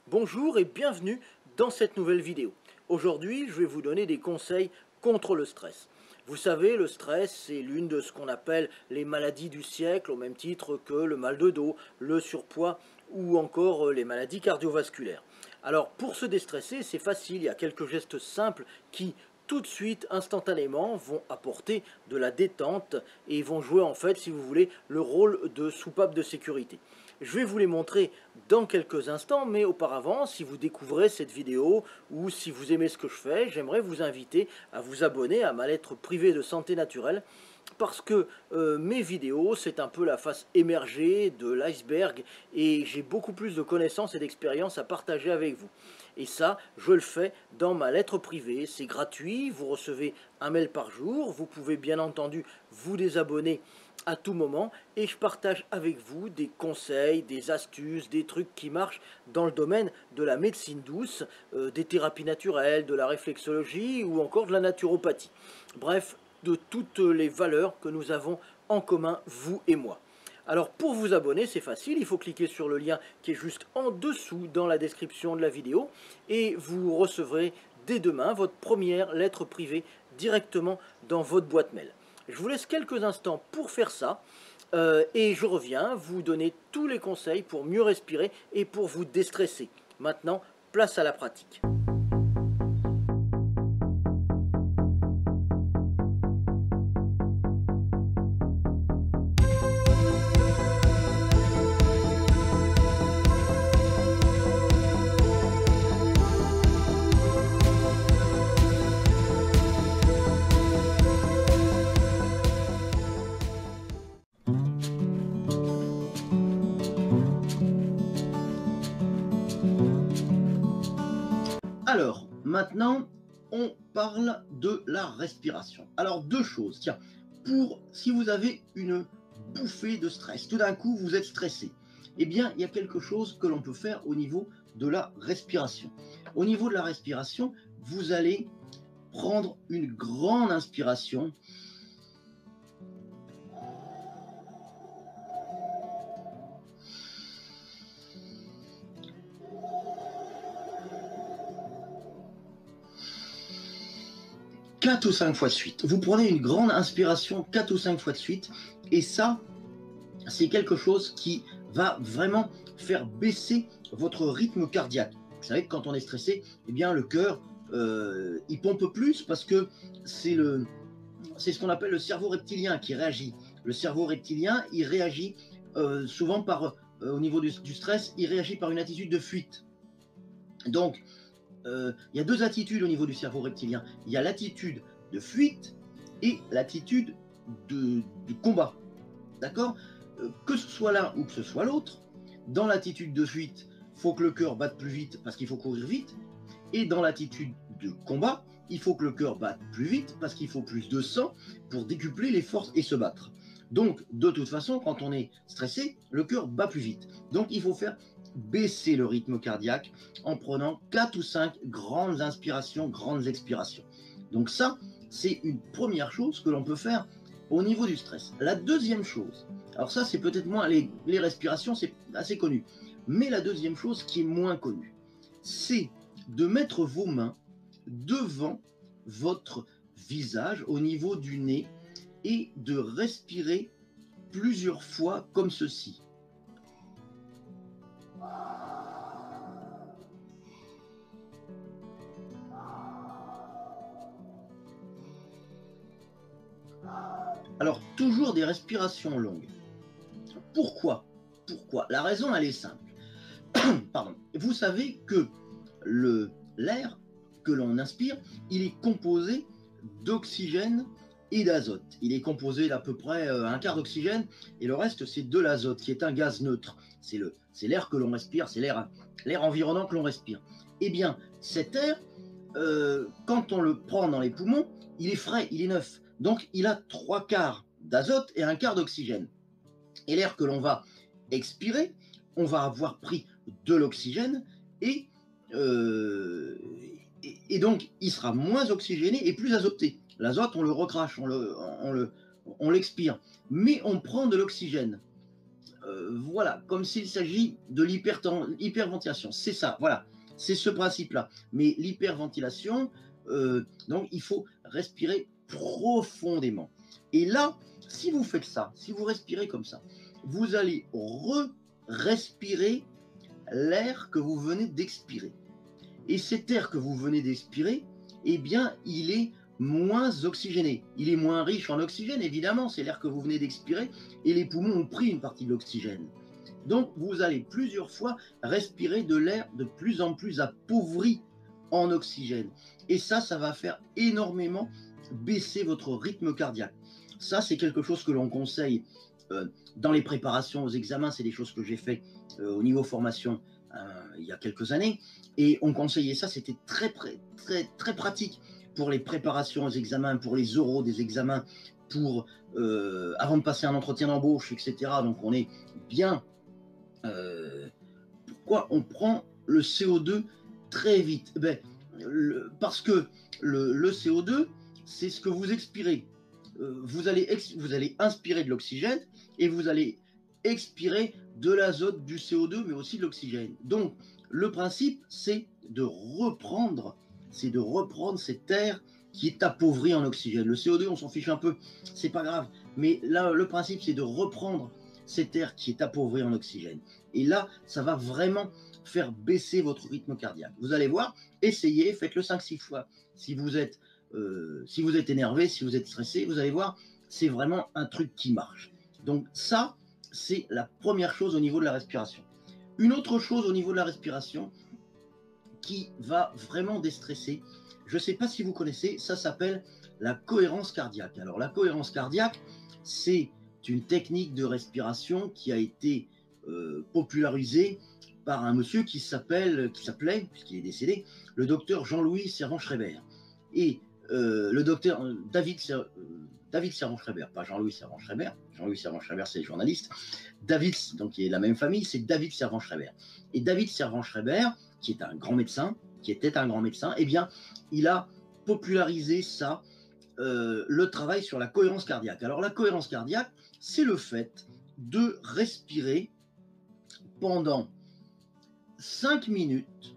Bonjour et bienvenue dans cette nouvelle vidéo. Aujourd'hui, je vais vous donner des conseils contre le stress. Vous savez, le stress, c'est l'une de ce qu'on appelle les maladies du siècle, au même titre que le mal de dos, le surpoids ou encore les maladies cardiovasculaires. Alors, pour se déstresser, c'est facile, il y a quelques gestes simples qui, tout de suite, instantanément, vont apporter de la détente et vont jouer, en fait, si vous voulez, le rôle de soupape de sécurité. Je vais vous les montrer dans quelques instants, mais auparavant, si vous découvrez cette vidéo ou si vous aimez ce que je fais, j'aimerais vous inviter à vous abonner à ma lettre privée de santé naturelle parce que mes vidéos, c'est un peu la face émergée de l'iceberg et j'ai beaucoup plus de connaissances et d'expériences à partager avec vous. Et ça, je le fais dans ma lettre privée, c'est gratuit, vous recevez un mail par jour, vous pouvez bien entendu vous désabonner à tout moment et je partage avec vous des conseils, des astuces, des trucs qui marchent dans le domaine de la médecine douce, des thérapies naturelles, de la réflexologie ou encore de la naturopathie. Bref, de toutes les valeurs que nous avons en commun, vous et moi. Alors pour vous abonner, c'est facile, il faut cliquer sur le lien qui est juste en dessous dans la description de la vidéo et vous recevrez dès demain votre première lettre privée directement dans votre boîte mail. Je vous laisse quelques instants pour faire ça et je reviens vous donner tous les conseils pour mieux respirer et pour vous déstresser. Maintenant, place à la pratique. Alors, maintenant, on parle de la respiration. Alors, deux choses. Tiens, si vous avez une bouffée de stress, tout d'un coup, vous êtes stressé, eh bien, il y a quelque chose que l'on peut faire au niveau de la respiration. Au niveau de la respiration, vous allez prendre une grande inspiration. Quatre ou cinq fois de suite. Vous prenez une grande inspiration 4 ou 5 fois de suite et ça, c'est quelque chose qui va vraiment faire baisser votre rythme cardiaque. Vous savez que quand on est stressé, eh bien le cœur, il pompe plus parce que c'est ce qu'on appelle le cerveau reptilien qui réagit. Le cerveau reptilien, il réagit souvent au niveau du stress, il réagit par une attitude de fuite. Donc, il y a deux attitudes au niveau du cerveau reptilien. Il y a l'attitude de fuite et l'attitude de combat. D'accord? Que ce soit l'un ou que ce soit l'autre, dans l'attitude de fuite, il faut que le cœur batte plus vite parce qu'il faut courir vite. Et dans l'attitude de combat, il faut que le cœur batte plus vite parce qu'il faut plus de sang pour décupler les forces et se battre. Donc, de toute façon, quand on est stressé, le cœur bat plus vite. Donc, il faut faire baisser le rythme cardiaque en prenant 4 ou 5 grandes inspirations, grandes expirations. Donc ça, c'est une première chose que l'on peut faire au niveau du stress. La deuxième chose, alors ça c'est peut-être moins, les respirations c'est assez connu, mais la deuxième chose qui est moins connue, c'est de mettre vos mains devant votre visage au niveau du nez et de respirer plusieurs fois comme ceci. Alors, toujours des respirations longues. Pourquoi? La raison, elle est simple. Pardon. Vous savez que l'air que l'on inspire, il est composé d'oxygène et d'azote. Il est composé d'à peu près un quart d'oxygène et le reste, c'est de l'azote, qui est un gaz neutre. C'est l'air que l'on respire, c'est l'air environnant que l'on respire. Eh bien, cet air, quand on le prend dans les poumons, il est frais, il est neuf. Donc, il a trois quarts d'azote et un quart d'oxygène. Et l'air que l'on va expirer, on va avoir pris de l'oxygène et, et donc il sera moins oxygéné et plus azoté. L'azote, on le recrache, on l'expire, mais on prend de l'oxygène. voilà, comme s'il s'agit de l'hyperventilation. C'est ça, voilà, c'est ce principe-là. Mais l'hyperventilation, donc il faut respirer profondément. Et là, si vous faites ça, si vous respirez comme ça, vous allez respirer l'air que vous venez d'expirer. Et cet air que vous venez d'expirer, eh bien, il est moins oxygéné. Il est moins riche en oxygène, évidemment, c'est l'air que vous venez d'expirer, et les poumons ont pris une partie de l'oxygène. Donc, vous allez plusieurs fois respirer de l'air de plus en plus appauvri en oxygène. Et ça va faire énormément baisser votre rythme cardiaque. Ça, c'est quelque chose que l'on conseille dans les préparations aux examens. C'est des choses que j'ai fait au niveau formation il y a quelques années. Et on conseillait ça, c'était très pratique pour les préparations aux examens, pour les oraux des examens, pour avant de passer un entretien d'embauche, etc. Donc on est bien. Pourquoi on prend le CO2 très vite? Parce que le CO2, c'est ce que vous expirez. Vous allez inspirer de l'oxygène et vous allez expirer de l'azote, du CO2, mais aussi de l'oxygène. Donc, le principe, c'est de reprendre cet air qui est appauvri en oxygène. Le CO2, on s'en fiche un peu, c'est pas grave. Mais là, le principe, c'est de reprendre cet air qui est appauvri en oxygène. Et là, ça va vraiment faire baisser votre rythme cardiaque. Vous allez voir, essayez, faites-le 5-6 fois. Si vous êtes énervé, si vous êtes stressé, vous allez voir, c'est vraiment un truc qui marche. Donc ça, c'est la première chose au niveau de la respiration. Une autre chose au niveau de la respiration qui va vraiment déstresser, je ne sais pas si vous connaissez, ça s'appelle la cohérence cardiaque. Alors la cohérence cardiaque, c'est une technique de respiration qui a été popularisée par un monsieur qui s'appelait, puisqu'il est décédé, le docteur Jean-Louis Servan-Schreiber. Et le docteur David Servan-Schreiber, pas Jean-Louis Servan-Schreiber. Jean-Louis Servan-Schreiber, c'est le journaliste. David, donc qui est la même famille, c'est David Servan-Schreiber. Et David Servan-Schreiber, qui était un grand médecin, eh bien, il a popularisé ça, le travail sur la cohérence cardiaque. Alors, la cohérence cardiaque, c'est le fait de respirer pendant 5 minutes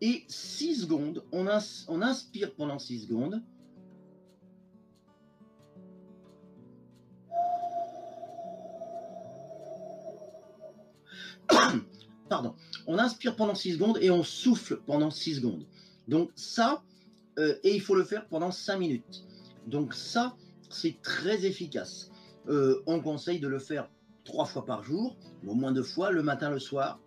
et 6 secondes. On inspire pendant 6 secondes. Pardon. On inspire pendant 6 secondes et on souffle pendant 6 secondes. Donc ça, et il faut le faire pendant 5 minutes. Donc ça, c'est très efficace. On conseille de le faire 3 fois par jour, au moins 2 fois, le matin, le soir.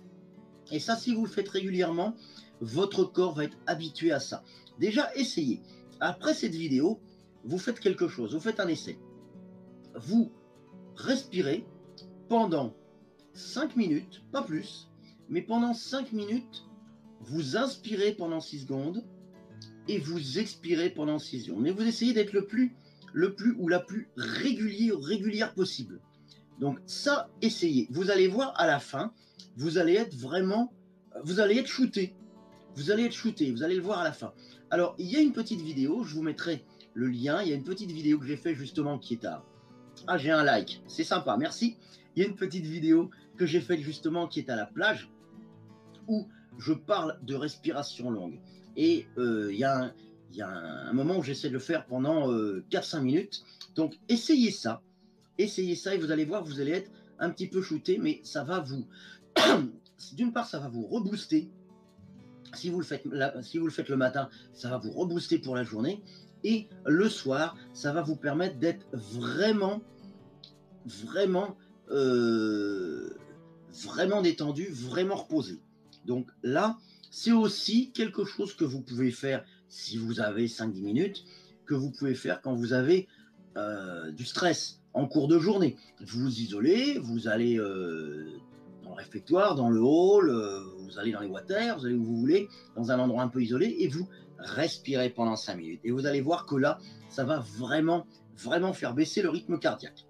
Et ça, si vous le faites régulièrement, votre corps va être habitué à ça. Déjà, essayez. Après cette vidéo, vous faites quelque chose, vous faites un essai. Vous respirez pendant 5 minutes, pas plus, mais pendant 5 minutes, vous inspirez pendant 6 secondes et vous expirez pendant 6 secondes. Mais vous essayez d'être le plus ou la plus régulière possible. Donc ça, essayez. Vous allez voir à la fin, vous allez être shooté. Vous allez le voir à la fin. Alors, il y a une petite vidéo, je vous mettrai le lien. Il y a une petite vidéo que j'ai fait justement qui est à... Ah, j'ai un like, c'est sympa, merci. Il y a une petite vidéo que j'ai faite justement qui est à la plage où je parle de respiration longue. Et il y a un moment où j'essaie de le faire pendant 4-5 minutes. Donc, essayez ça et vous allez voir, vous allez être un petit peu shooté, mais ça va vous... D'une part, ça va vous rebooster. Si vous le faites le matin, ça va vous rebooster pour la journée. Et le soir, ça va vous permettre d'être vraiment détendu, vraiment reposé. Donc là, c'est aussi quelque chose que vous pouvez faire si vous avez 5-10 minutes, que vous pouvez faire quand vous avez du stress en cours de journée. Vous vous isolez, vous allez dans le réfectoire, dans le hall, vous allez dans les water, vous allez où vous voulez, dans un endroit un peu isolé, et vous respirez pendant 5 minutes. Et vous allez voir que là, ça va vraiment faire baisser le rythme cardiaque.